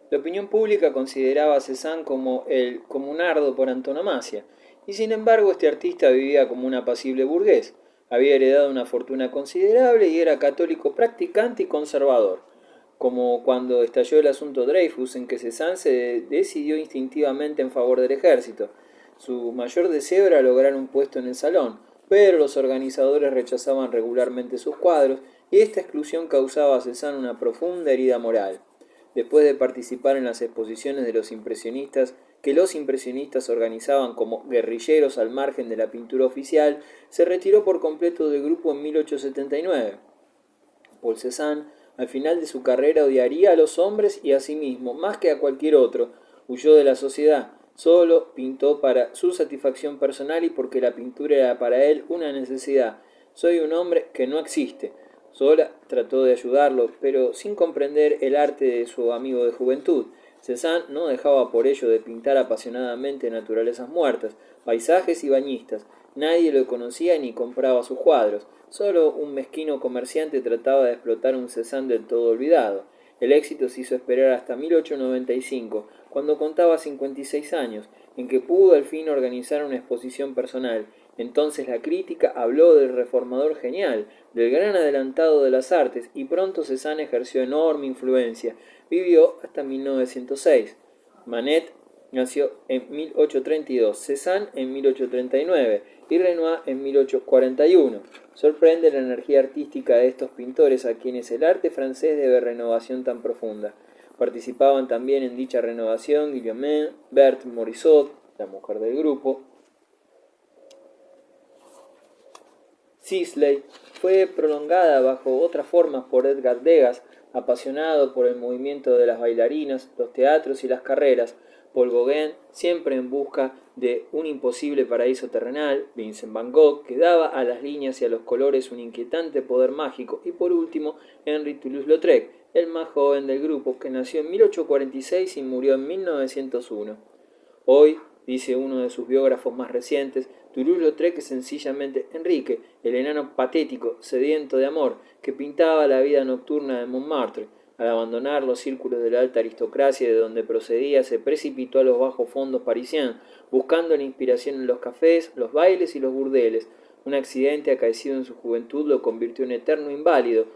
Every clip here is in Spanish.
La opinión pública consideraba a Cézanne como el comunardo por antonomasia, y sin embargo este artista vivía como un apacible burgués. Había heredado una fortuna considerable y era católico practicante y conservador, como cuando estalló el asunto Dreyfus, en que Cézanne se decidió instintivamente en favor del ejército. Su mayor deseo era lograr un puesto en el salón, pero los organizadores rechazaban regularmente sus cuadros y esta exclusión causaba a Cézanne una profunda herida moral. Después de participar en las exposiciones de los impresionistas, que los impresionistas organizaban como guerrilleros al margen de la pintura oficial, se retiró por completo del grupo en 1879. Paul Cézanne, al final de su carrera, odiaría a los hombres y a sí mismo más que a cualquier otro. Huyó de la sociedad, solo pintó para su satisfacción personal y porque la pintura era para él una necesidad. Soy un hombre que no existe. Zola trató de ayudarlo, pero sin comprender el arte de su amigo de juventud. Cézanne no dejaba por ello de pintar apasionadamente naturalezas muertas, paisajes y bañistas. Nadie lo conocía ni compraba sus cuadros. Solo un mezquino comerciante trataba de explotar un Cézanne del todo olvidado. El éxito se hizo esperar hasta 1895, cuando contaba 56 años, en que pudo al fin organizar una exposición personal. Entonces la crítica habló del reformador genial, del gran adelantado de las artes, y pronto Cézanne ejerció enorme influencia. Vivió hasta 1906. Manet nació en 1832, Cézanne en 1839 y Renoir en 1841. Sorprende la energía artística de estos pintores a quienes el arte francés debe renovación tan profunda. Participaban también en dicha renovación Guillaumin, Berthe Morisot, la mujer del grupo, Sisley. Fue prolongada bajo otras formas por Edgar Degas, apasionado por el movimiento de las bailarinas, los teatros y las carreras, Paul Gauguin, siempre en busca de un imposible paraíso terrenal, Vincent van Gogh, que daba a las líneas y a los colores un inquietante poder mágico, y por último, Henri Toulouse-Lautrec, el más joven del grupo, que nació en 1846 y murió en 1901. Hoy, dice uno de sus biógrafos más recientes, Toulouse-Lautrec es sencillamente Enrique, el enano patético, sediento de amor, que pintaba la vida nocturna de Montmartre. Al abandonar los círculos de la alta aristocracia de donde procedía, se precipitó a los bajos fondos parisiens, buscando la inspiración en los cafés, los bailes y los burdeles. Un accidente acaecido en su juventud lo convirtió en eterno inválido.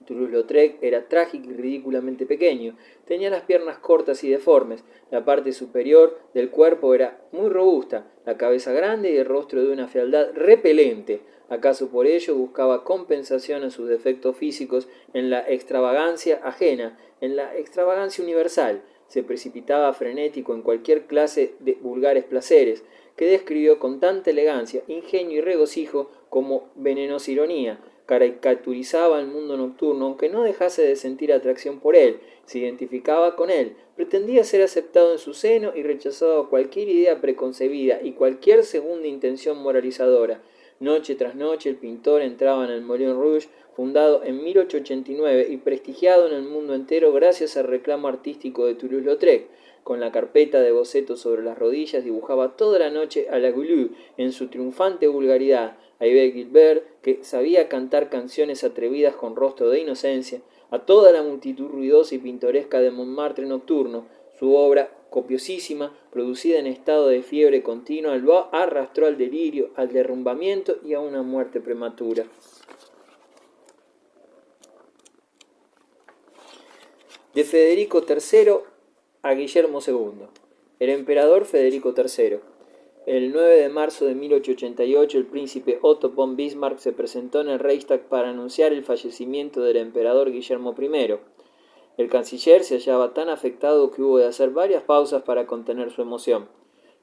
Toulouse-Lautrec era trágico y ridículamente pequeño. Tenía las piernas cortas y deformes. La parte superior del cuerpo era muy robusta, la cabeza grande y el rostro de una fealdad repelente. ¿Acaso por ello buscaba compensación a sus defectos físicos en la extravagancia ajena, en la extravagancia universal? Se precipitaba frenético en cualquier clase de vulgares placeres, que describió con tanta elegancia, ingenio y regocijo como venenosa ironía. Caricaturizaba el mundo nocturno, aunque no dejase de sentir atracción por él, se identificaba con él, pretendía ser aceptado en su seno y rechazaba cualquier idea preconcebida y cualquier segunda intención moralizadora. Noche tras noche el pintor entraba en el Moulin Rouge, fundado en 1889 y prestigiado en el mundo entero gracias al reclamo artístico de Toulouse-Lautrec. Con la carpeta de bocetos sobre las rodillas dibujaba toda la noche a la Goulou en su triunfante vulgaridad, a Yves Gilbert, que sabía cantar canciones atrevidas con rostro de inocencia, a toda la multitud ruidosa y pintoresca de Montmartre nocturno. Su obra, copiosísima, producida en estado de fiebre continua, lo arrastró al delirio, al derrumbamiento y a una muerte prematura. De Federico III a Guillermo II. El emperador Federico III. El 9 de marzo de 1888 el príncipe Otto von Bismarck se presentó en el Reichstag para anunciar el fallecimiento del emperador Guillermo I. El canciller se hallaba tan afectado que hubo de hacer varias pausas para contener su emoción.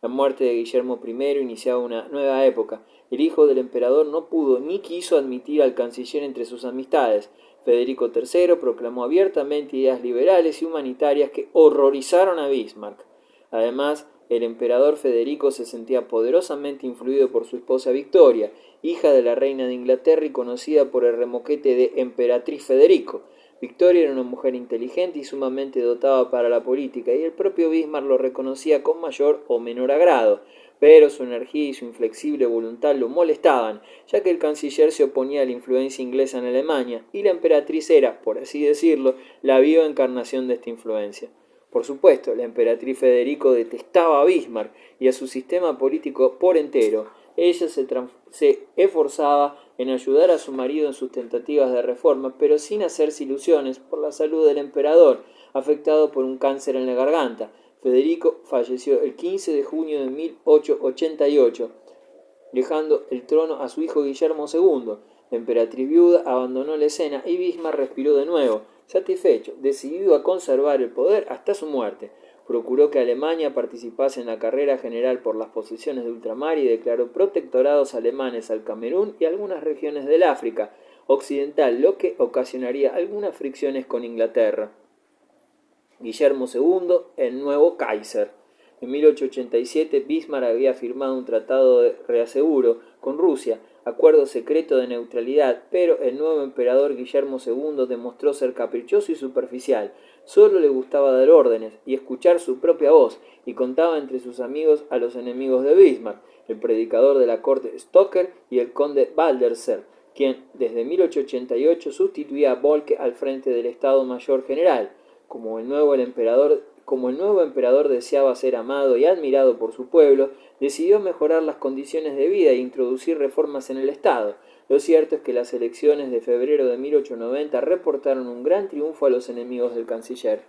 La muerte de Guillermo I iniciaba una nueva época. El hijo del emperador no pudo ni quiso admitir al canciller entre sus amistades. Federico III proclamó abiertamente ideas liberales y humanitarias que horrorizaron a Bismarck. Además, el emperador Federico se sentía poderosamente influido por su esposa Victoria, hija de la reina de Inglaterra y conocida por el remoquete de Emperatriz Federico. Victoria era una mujer inteligente y sumamente dotada para la política, y el propio Bismarck lo reconocía con mayor o menor agrado. pero su energía y su inflexible voluntad lo molestaban, ya que el canciller se oponía a la influencia inglesa en Alemania, y la emperatriz era, por así decirlo, la viva encarnación de esta influencia. Por supuesto, la emperatriz Federico detestaba a Bismarck y a su sistema político por entero. Ella se esforzaba en ayudar a su marido en sus tentativas de reforma, pero sin hacerse ilusiones por la salud del emperador, afectado por un cáncer en la garganta. Federico falleció el 15 de junio de 1888, dejando el trono a su hijo Guillermo II. La emperatriz viuda abandonó la escena y Bismarck respiró de nuevo, satisfecho, decidido a conservar el poder hasta su muerte. Procuró que Alemania participase en la carrera general por las posesiones de ultramar y declaró protectorados alemanes al Camerún y algunas regiones del África occidental, lo que ocasionaría algunas fricciones con Inglaterra. Guillermo II, el nuevo Kaiser. En 1887 Bismarck había firmado un tratado de reaseguro con Rusia, acuerdo secreto de neutralidad, pero el nuevo emperador Guillermo II demostró ser caprichoso y superficial. Solo le gustaba dar órdenes y escuchar su propia voz, y contaba entre sus amigos a los enemigos de Bismarck, el predicador de la corte Stocker y el conde Baldersee, quien desde 1888 sustituía a Bolke al frente del Estado Mayor General. Como el nuevo emperador deseaba ser amado y admirado por su pueblo, decidió mejorar las condiciones de vida e introducir reformas en el Estado. Lo cierto es que las elecciones de febrero de 1890 reportaron un gran triunfo a los enemigos del canciller.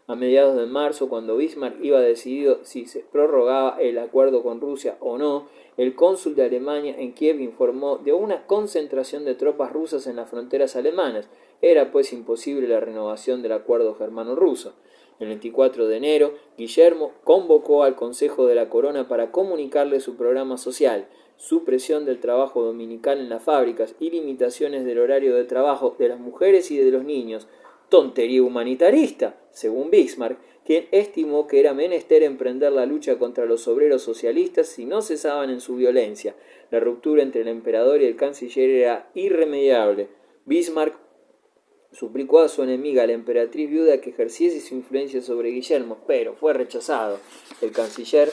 A mediados de marzo, cuando Bismarck iba decidido si se prorrogaba el acuerdo con Rusia o no, el cónsul de Alemania en Kiev informó de una concentración de tropas rusas en las fronteras alemanas. Era pues imposible la renovación del acuerdo germano-ruso. El 24 de enero, Guillermo convocó al Consejo de la Corona para comunicarle su programa social, supresión del trabajo dominical en las fábricas y limitaciones del horario de trabajo de las mujeres y de los niños. Tontería humanitarista, según Bismarck, quien estimó que era menester emprender la lucha contra los obreros socialistas si no cesaban en su violencia. La ruptura entre el emperador y el canciller era irremediable. Bismarck suplicó a su enemiga, la emperatriz viuda, que ejerciese su influencia sobre Guillermo, pero fue rechazado. El canciller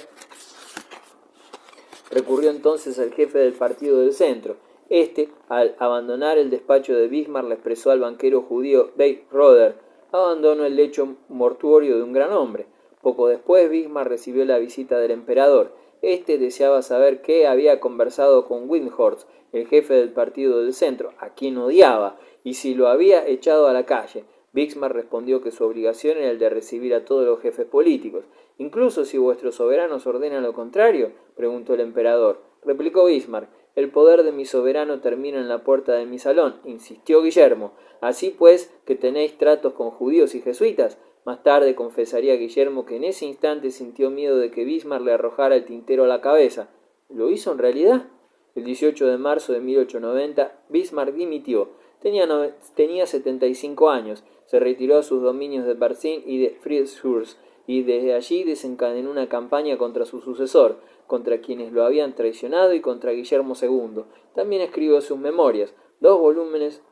recurrió entonces al jefe del partido del centro. Este, al abandonar el despacho de Bismarck, le expresó al banquero judío Weyrother: abandono el lecho mortuorio de un gran hombre. Poco después, Bismarck recibió la visita del emperador. Este deseaba saber qué había conversado con Windthorst, el jefe del partido del centro, a quien odiaba, y si lo había echado a la calle. Bismarck respondió que su obligación era el de recibir a todos los jefes políticos. ¿Incluso si vuestros soberanos ordenan lo contrario?, preguntó el emperador. Replicó Bismarck: el poder de mi soberano termina en la puerta de mi salón, insistió Guillermo. Así pues, que tenéis tratos con judíos y jesuitas. Más tarde confesaría Guillermo que en ese instante sintió miedo de que Bismarck le arrojara el tintero a la cabeza. ¿Lo hizo en realidad? El 18 de marzo de 1890, Bismarck dimitió. Tenía 75 años. Se retiró a sus dominios de Barzin y de Friedrichsruh, y desde allí desencadenó una campaña contra su sucesor, contra quienes lo habían traicionado y contra Guillermo II. También escribió sus memorias. 2 volúmenes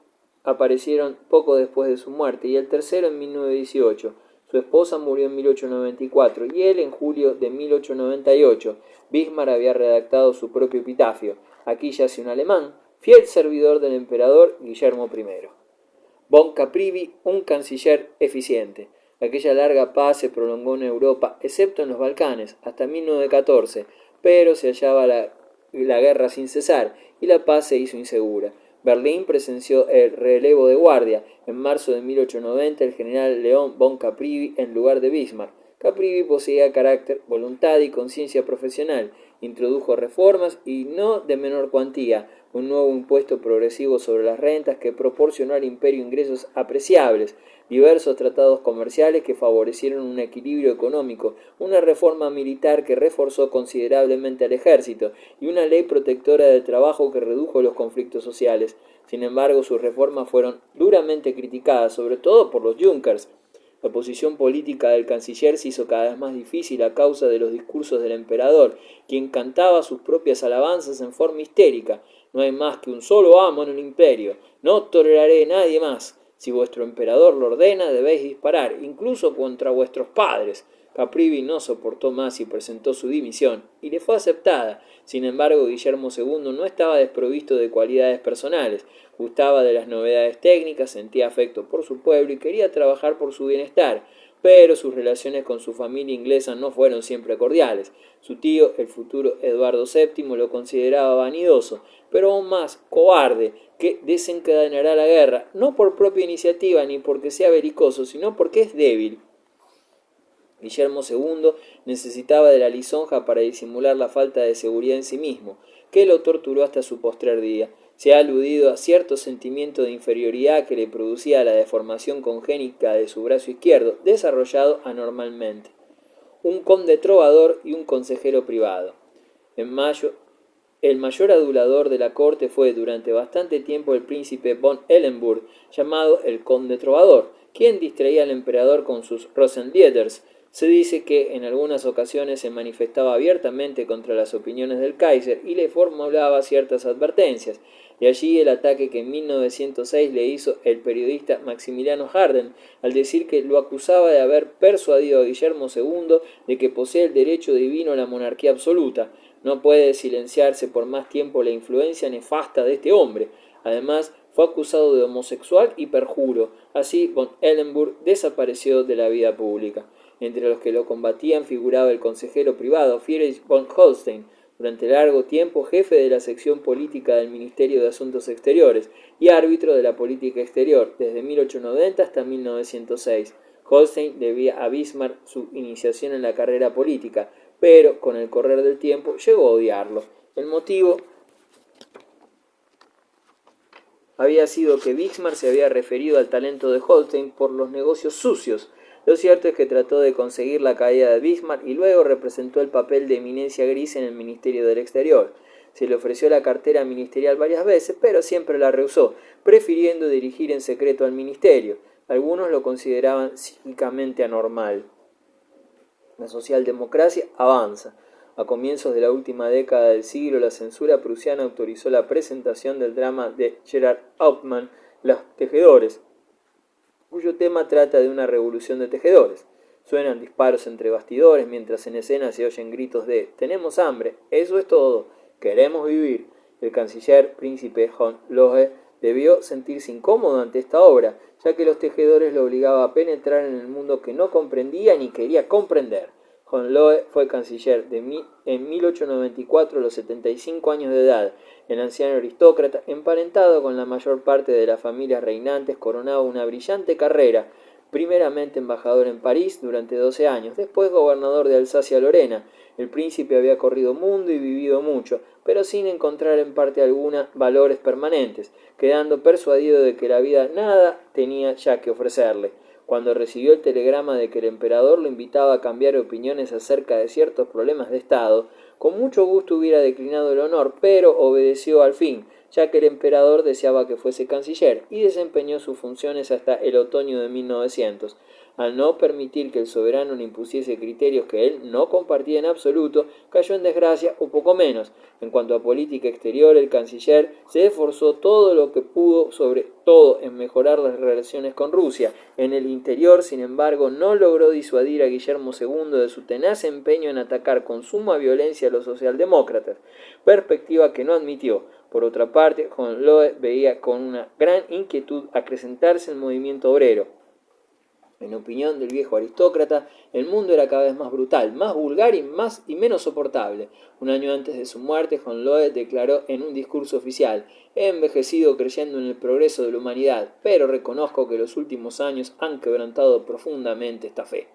aparecieron poco después de su muerte y el tercero en 1918. Su esposa murió en 1894 y él en julio de 1898. Bismarck había redactado su propio epitafio: aquí yace un alemán, fiel servidor del emperador Guillermo I. Von Caprivi, un canciller eficiente. Aquella larga paz se prolongó en Europa, excepto en los Balcanes, hasta 1914, pero se hallaba la guerra sin cesar y la paz se hizo insegura. Berlín presenció el relevo de guardia. En marzo de 1890, el general León von Caprivi en lugar de Bismarck. Caprivi poseía carácter, voluntad y conciencia profesional. Introdujo reformas y no de menor cuantía, un nuevo impuesto progresivo sobre las rentas que proporcionó al imperio ingresos apreciables, diversos tratados comerciales que favorecieron un equilibrio económico, una reforma militar que reforzó considerablemente al ejército y una ley protectora del trabajo que redujo los conflictos sociales. Sin embargo, sus reformas fueron duramente criticadas, sobre todo por los Junkers. La posición política del canciller se hizo cada vez más difícil a causa de los discursos del emperador, quien cantaba sus propias alabanzas en forma histérica. No hay más que un solo amo en el imperio. No toleraré a nadie más. Si vuestro emperador lo ordena, debéis disparar, incluso contra vuestros padres. Caprivi no soportó más y presentó su dimisión, y le fue aceptada. Sin embargo, Guillermo II no estaba desprovisto de cualidades personales, gustaba de las novedades técnicas, sentía afecto por su pueblo y quería trabajar por su bienestar, pero sus relaciones con su familia inglesa no fueron siempre cordiales. Su tío, el futuro Eduardo VII, lo consideraba vanidoso, pero aún más cobarde, que desencadenará la guerra, no por propia iniciativa ni porque sea belicoso, sino porque es débil. Guillermo II necesitaba de la lisonja para disimular la falta de seguridad en sí mismo, que lo torturó hasta su postrer día. Se ha aludido a cierto sentimiento de inferioridad que le producía la deformación congénita de su brazo izquierdo, desarrollado anormalmente. Un conde trovador y un consejero privado. En mayo, el mayor adulador de la corte fue durante bastante tiempo el príncipe von Ellenburg, llamado el conde trovador, quien distraía al emperador con sus Rosenlieders. Se dice que en algunas ocasiones se manifestaba abiertamente contra las opiniones del Kaiser y le formulaba ciertas advertencias. De allí el ataque que en 1906 le hizo el periodista Maximiliano Harden al decir que lo acusaba de haber persuadido a Guillermo II de que posee el derecho divino a la monarquía absoluta. No puede silenciarse por más tiempo la influencia nefasta de este hombre. Además, fue acusado de homosexual y perjuro. Así, von Ellenburg desapareció de la vida pública. Entre los que lo combatían figuraba el consejero privado Friedrich von Holstein, durante largo tiempo jefe de la sección política del Ministerio de Asuntos Exteriores y árbitro de la política exterior desde 1890 hasta 1906. Holstein debía a Bismarck su iniciación en la carrera política, pero con el correr del tiempo llegó a odiarlo. El motivo había sido que Bismarck se había referido al talento de Holstein por los negocios sucios. Lo cierto es que trató de conseguir la caída de Bismarck y luego representó el papel de eminencia gris en el Ministerio del Exterior. Se le ofreció la cartera ministerial varias veces, pero siempre la rehusó, prefiriendo dirigir en secreto al ministerio. Algunos lo consideraban psíquicamente anormal. La socialdemocracia avanza. A comienzos de la última década del siglo, la censura prusiana autorizó la presentación del drama de Gerhard Hauptmann, Los Tejedores, cuyo tema trata de una revolución de tejedores. Suenan disparos entre bastidores, mientras en escena se oyen gritos de «tenemos hambre, eso es todo, queremos vivir». El canciller príncipe von Lohe debió sentirse incómodo ante esta obra, ya que los tejedores lo obligaba a penetrar en el mundo que no comprendía ni quería comprender. Von Lohe fue canciller en 1894 a los 75 años de edad. El anciano aristócrata, emparentado con la mayor parte de las familias reinantes, coronaba una brillante carrera, primeramente embajador en París durante 12 años, después gobernador de Alsacia-Lorena. El príncipe había corrido mundo y vivido mucho, pero sin encontrar en parte alguna valores permanentes, quedando persuadido de que la vida nada tenía ya que ofrecerle. Cuando recibió el telegrama de que el emperador lo invitaba a cambiar opiniones acerca de ciertos problemas de Estado, con mucho gusto hubiera declinado el honor, pero obedeció al fin, ya que el emperador deseaba que fuese canciller, y desempeñó sus funciones hasta el otoño de 1900. Al no permitir que el soberano le impusiese criterios que él no compartía en absoluto, cayó en desgracia o poco menos. En cuanto a política exterior, el canciller se esforzó todo lo que pudo, sobre todo en mejorar las relaciones con Rusia. En el interior, sin embargo, no logró disuadir a Guillermo II de su tenaz empeño en atacar con suma violencia a los socialdemócratas, perspectiva que no admitió. Por otra parte, von Lohe veía con una gran inquietud acrecentarse el movimiento obrero. En opinión del viejo aristócrata, el mundo era cada vez más brutal, más vulgar y menos soportable. Un año antes de su muerte, von Lohe declaró en un discurso oficial: «He envejecido creyendo en el progreso de la humanidad, pero reconozco que los últimos años han quebrantado profundamente esta fe».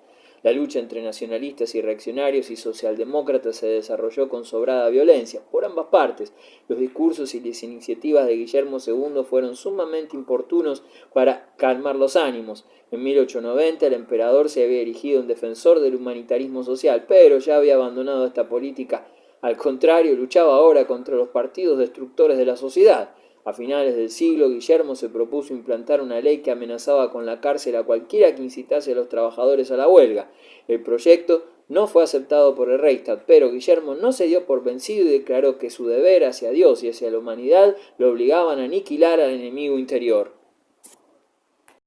La lucha entre nacionalistas y reaccionarios y socialdemócratas se desarrolló con sobrada violencia por ambas partes. Los discursos y las iniciativas de Guillermo II fueron sumamente importunos para calmar los ánimos. En 1890 el emperador se había erigido en defensor del humanitarismo social, pero ya había abandonado esta política. Al contrario, luchaba ahora contra los partidos destructores de la sociedad. A finales del siglo, Guillermo se propuso implantar una ley que amenazaba con la cárcel a cualquiera que incitase a los trabajadores a la huelga. El proyecto no fue aceptado por el Reichstag, pero Guillermo no se dio por vencido y declaró que su deber hacia Dios y hacia la humanidad lo obligaban a aniquilar al enemigo interior.